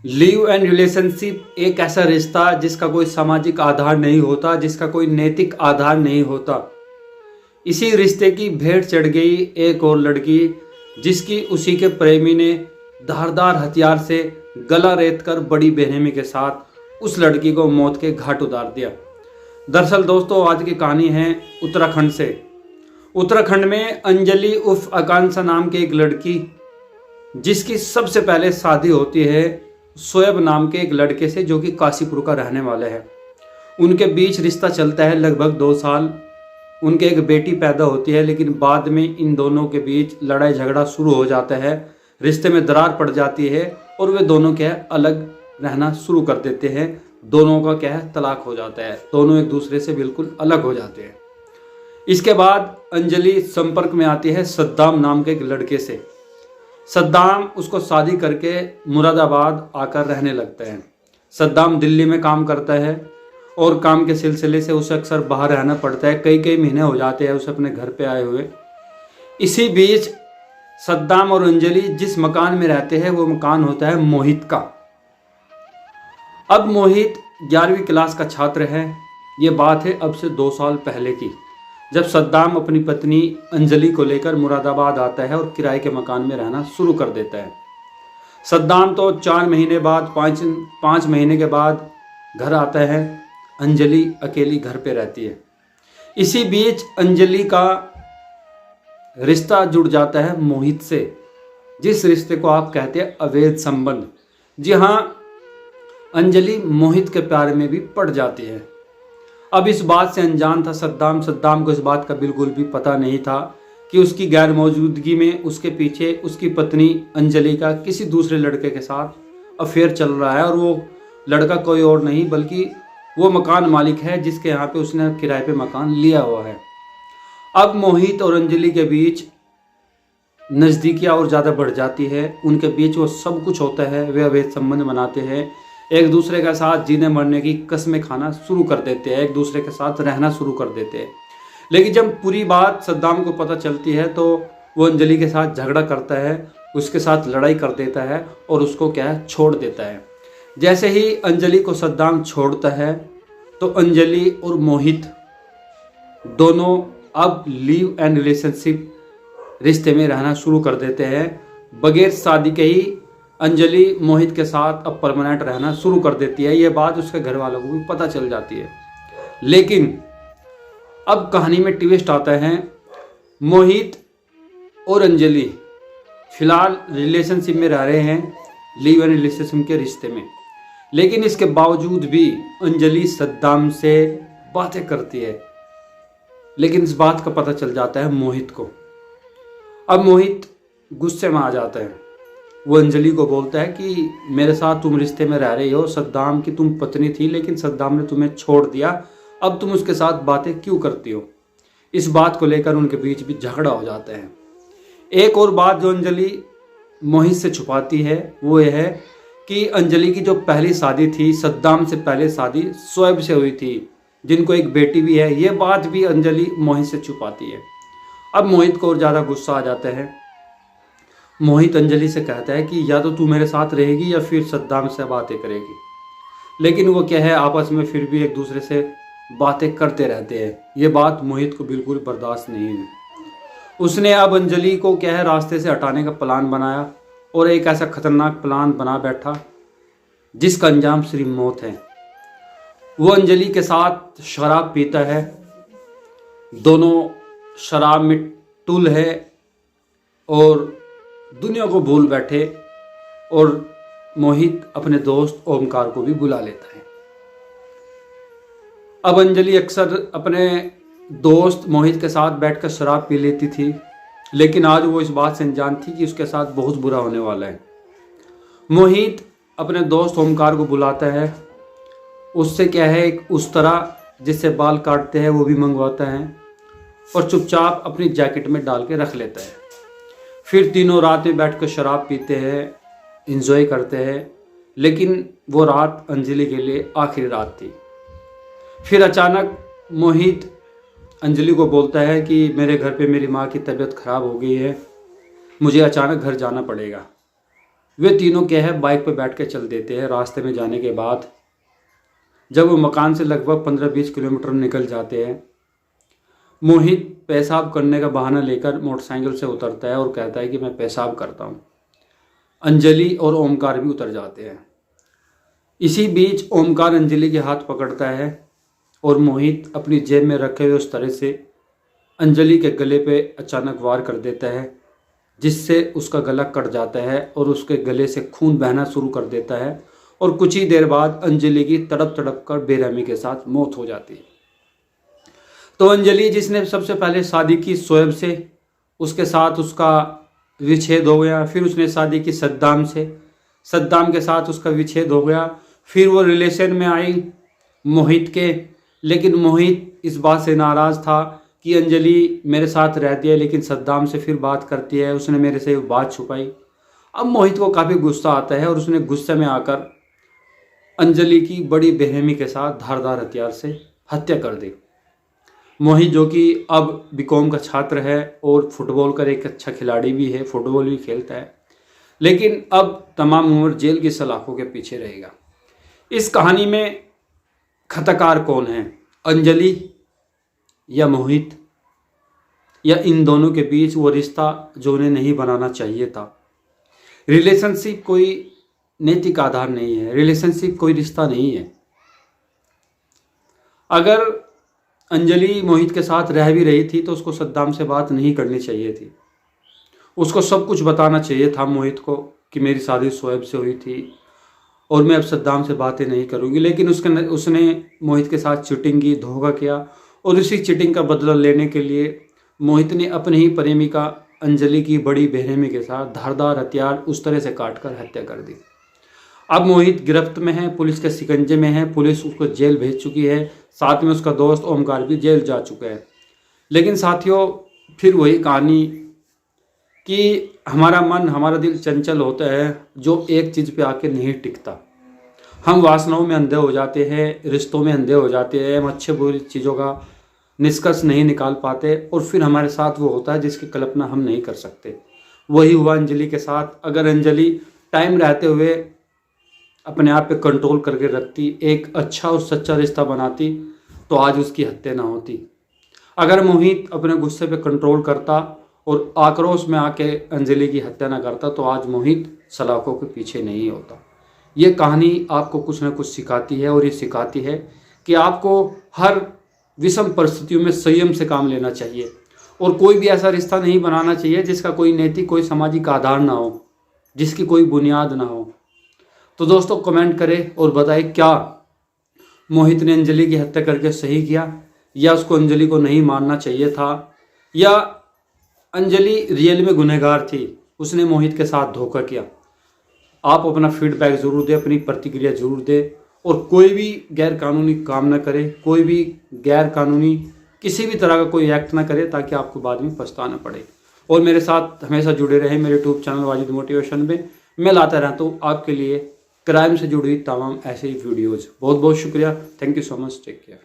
Live and relationship एक ऐसा रिश्ता जिसका कोई सामाजिक आधार नहीं होता, जिसका कोई नैतिक आधार नहीं होता। इसी रिश्ते की भेंट चढ़ गई एक और लड़की, जिसकी उसी के प्रेमी ने धारदार हथियार से गला रेत कर बड़ी बेरहमी के साथ उस लड़की को मौत के घाट उतार दिया। दरअसल दोस्तों, आज की कहानी है उत्तराखंड से। उत्तराखंड में अंजलि उर्फ आकांक्षा नाम की एक लड़की, जिसकी सबसे पहले शादी होती है शोएब नाम के एक लड़के से, जो कि काशीपुर का रहने वाला है। उनके बीच रिश्ता चलता है लगभग 2 साल। उनके एक बेटी पैदा होती है, लेकिन बाद में इन दोनों के बीच लड़ाई झगड़ा शुरू हो जाता है। रिश्ते में दरार पड़ जाती है और वे दोनों क्या है अलग रहना शुरू कर देते हैं। दोनों का क्या है तलाक हो जाता है। दोनों एक दूसरे से बिल्कुल अलग हो जाते हैं। इसके बाद अंजलि संपर्क में आती है सद्दाम नाम के एक लड़के से। सद्दाम उसको शादी करके मुरादाबाद आकर रहने लगता है। सद्दाम दिल्ली में काम करता है और काम के सिलसिले से उसे अक्सर बाहर रहना पड़ता है। कई कई महीने हो जाते हैं उसे अपने घर पे आए हुए। इसी बीच सद्दाम और अंजलि जिस मकान में रहते हैं वो मकान होता है मोहित का। अब मोहित 11वीं क्लास का छात्र है। ये बात है अब से 2 साल पहले की, जब सद्दाम अपनी पत्नी अंजलि को लेकर मुरादाबाद आता है और किराए के मकान में रहना शुरू कर देता है। सद्दाम तो 4 महीने बाद 5 महीने के बाद घर आता है। अंजलि अकेली घर पे रहती है। इसी बीच अंजलि का रिश्ता जुड़ जाता है मोहित से, जिस रिश्ते को आप कहते हैं अवैध संबंध। जी हाँ, अंजलि मोहित के प्यार में भी पड़ जाती है। अब इस बात से अनजान था सद्दाम। सद्दाम को इस बात का बिल्कुल भी पता नहीं था कि उसकी गैर मौजूदगी में उसके पीछे उसकी पत्नी अंजलि का किसी दूसरे लड़के के साथ अफेयर चल रहा है। और वो लड़का कोई और नहीं बल्कि वो मकान मालिक है जिसके यहाँ पे उसने किराए पे मकान लिया हुआ है। अब मोहित और अंजलि के बीच नज़दीकियाँ और ज़्यादा बढ़ जाती है। उनके बीच वो सब कुछ होता है। वे अवैध संबंध बनाते हैं, एक दूसरे के साथ जीने मरने की कस्में खाना शुरू कर देते हैं, एक दूसरे के साथ रहना शुरू कर देते हैं। लेकिन जब पूरी बात सद्दाम को पता चलती है तो वो अंजलि के साथ झगड़ा करता है, उसके साथ लड़ाई कर देता है और उसको क्या है छोड़ देता है। जैसे ही अंजलि को सद्दाम छोड़ता है तो अंजलि और मोहित दोनों अब लिव एंड रिलेशनशिप रिश्ते में रहना शुरू कर देते हैं। बगैर शादी के ही अंजलि मोहित के साथ अब परमानेंट रहना शुरू कर देती है। ये बात उसके घर वालों को भी पता चल जाती है। लेकिन अब कहानी में ट्विस्ट आता है। मोहित और अंजलि फिलहाल रिलेशनशिप में रह रहे हैं, लिव एंड रिलेशनशिप के रिश्ते में। लेकिन इसके बावजूद भी अंजलि सद्दाम से बातें करती है। लेकिन इस बात का पता चल जाता है मोहित को। अब मोहित गुस्से में आ जाता है। वो अंजलि को बोलता है कि मेरे साथ तुम रिश्ते में रह रही हो, सद्दाम की तुम पत्नी थी, लेकिन सद्दाम ने तुम्हें छोड़ दिया, अब तुम उसके साथ बातें क्यों करती हो। इस बात को लेकर उनके बीच भी झगड़ा हो जाता है। एक और बात जो अंजलि मोहित से छुपाती है वो ये है कि अंजलि की जो पहली शादी थी सद्दाम से पहले शादी शोएब से हुई थी, जिनको एक बेटी भी है। ये बात भी अंजलि मोहित से छुपाती है। अब मोहित को और ज़्यादा गुस्सा आ जाता है। मोहित अंजलि से कहता है कि या तो तू मेरे साथ रहेगी या फिर सद्दाम से बातें करेगी। लेकिन वो क्या है आपस में फिर भी एक दूसरे से बातें करते रहते हैं। ये बात मोहित को बिल्कुल बर्दाश्त नहीं है। उसने अब अंजलि को क्या है रास्ते से हटाने का प्लान बनाया और एक ऐसा खतरनाक प्लान बना बैठा जिसका अंजाम सिर्फ मौत है। वो अंजलि के साथ शराब पीता है। दोनों शराब में टुल है और दुनिया को भूल बैठे। और मोहित अपने दोस्त ओमकार को भी बुला लेता है। अब अंजलि अक्सर अपने दोस्त मोहित के साथ बैठकर शराब पी लेती थी, लेकिन आज वो इस बात से अनजान थी कि उसके साथ बहुत बुरा होने वाला है। मोहित अपने दोस्त ओमकार को बुलाता है। उससे क्या है एक उस तरह जिससे बाल काटते हैं वो भी मंगवाता है और चुपचाप अपनी जैकेट में डाल के रख लेता है। फिर तीनों रात में बैठकर शराब पीते हैं, एंजॉय करते हैं। लेकिन वो रात अंजलि के लिए आखिरी रात थी। फिर अचानक मोहित अंजलि को बोलता है कि मेरे घर पे मेरी माँ की तबीयत ख़राब हो गई है, मुझे अचानक घर जाना पड़ेगा। वे तीनों क्या है बाइक पर बैठ के चल देते हैं। रास्ते में जाने के बाद जब वो मकान से लगभग 15-20 किलोमीटर निकल जाते हैं, मोहित पेशाब करने का बहाना लेकर मोटरसाइकिल से उतरता है और कहता है कि मैं पेशाब करता हूँ। अंजलि और ओमकार भी उतर जाते हैं। इसी बीच ओमकार अंजलि के हाथ पकड़ता है और मोहित अपनी जेब में रखे हुए उस तरह से अंजलि के गले पे अचानक वार कर देता है, जिससे उसका गला कट जाता है और उसके गले से खून बहना शुरू कर देता है और कुछ ही देर बाद अंजलि की तड़प तड़प कर बेरहमी के साथ मौत हो जाती है। तो अंजलि जिसने सबसे पहले शादी की शोएब से, उसके साथ उसका विच्छेद हो गया। फिर उसने शादी की सद्दाम से, सद्दाम के साथ उसका विच्छेद हो गया। फिर वो रिलेशन में आई मोहित के, लेकिन मोहित इस बात से नाराज़ था कि अंजलि मेरे साथ रहती है लेकिन सद्दाम से फिर बात करती है, उसने मेरे से बात छुपाई। अब मोहित को काफ़ी गुस्सा आता है और उसने गुस्से में आकर अंजलि की बड़ी बेरहमी के साथ धारदार हथियार से हत्या कर दी। मोहित जो कि अब बीकॉम का छात्र है और फुटबॉल का एक अच्छा खिलाड़ी भी है, फुटबॉल भी खेलता है, लेकिन अब तमाम उम्र जेल की सलाखों के पीछे रहेगा। इस कहानी में खताकार कौन है, अंजलि या मोहित, या इन दोनों के बीच वो रिश्ता जो उन्हें नहीं बनाना चाहिए था। रिलेशनशिप कोई नैतिक आधार नहीं है, रिलेशनशिप कोई रिश्ता नहीं है। अगर अंजलि मोहित के साथ रह भी रही थी तो उसको सद्दाम से बात नहीं करनी चाहिए थी। उसको सब कुछ बताना चाहिए था मोहित को कि मेरी शादी शोएब से हुई थी और मैं अब सद्दाम से बातें नहीं करूँगी, लेकिन उसने मोहित के साथ चीटिंग की, धोखा किया और उसी चीटिंग का बदला लेने के लिए मोहित ने अपनी ही प्रेमिका अंजलि की बड़ी बेरहमी के साथ धारदार हथियार उस तरह से काटकर हत्या कर दी। अब मोहित गिरफ्त में है, पुलिस के शिकंजे में है, पुलिस उसको जेल भेज चुकी है, साथ में उसका दोस्त ओमकार भी जेल जा चुका है। लेकिन साथियों, फिर वही कहानी कि हमारा मन, हमारा दिल चंचल होता है जो एक चीज़ पे आके नहीं टिकता। हम वासनाओं में अंधे हो जाते हैं, रिश्तों में अंधे हो जाते हैं, हम अच्छे बुरी चीज़ों का निष्कर्ष नहीं निकाल पाते और फिर हमारे साथ वो होता है जिसकी कल्पना हम नहीं कर सकते। वही हुआ अंजलि के साथ। अगर अंजलि टाइम रहते हुए अपने आप पे कंट्रोल करके रखती, एक अच्छा और सच्चा रिश्ता बनाती, तो आज उसकी हत्या ना होती। अगर मोहित अपने गुस्से पे कंट्रोल करता और आक्रोश में आके अंजलि की हत्या ना करता, तो आज मोहित सलाखों के पीछे नहीं होता। ये कहानी आपको कुछ ना कुछ सिखाती है और ये सिखाती है कि आपको हर विषम परिस्थितियों में संयम से काम लेना चाहिए और कोई भी ऐसा रिश्ता नहीं बनाना चाहिए जिसका कोई नैतिक, कोई सामाजिक आधार ना हो, जिसकी कोई बुनियाद ना हो। तो दोस्तों, कमेंट करें और बताएं, क्या मोहित ने अंजलि की हत्या करके सही किया, या उसको अंजलि को नहीं मारना चाहिए था, या अंजलि रियल में गुनहगार थी, उसने मोहित के साथ धोखा किया। आप अपना फीडबैक ज़रूर दें, अपनी प्रतिक्रिया ज़रूर दें और कोई भी गैर कानूनी काम ना करे, कोई भी गैर कानूनी किसी भी तरह का कोई एक्ट ना करे, ताकि आपको बाद में पछताना पड़े। और मेरे साथ हमेशा जुड़े रहें मेरे यूट्यूब चैनल वाजिद मोटिवेशन में। मैं लाता रहता हूँ आपके लिए क्राइम से जुड़ी तमाम ऐसे ही वीडियोज़। बहुत बहुत शुक्रिया। Thank you so much. Take care.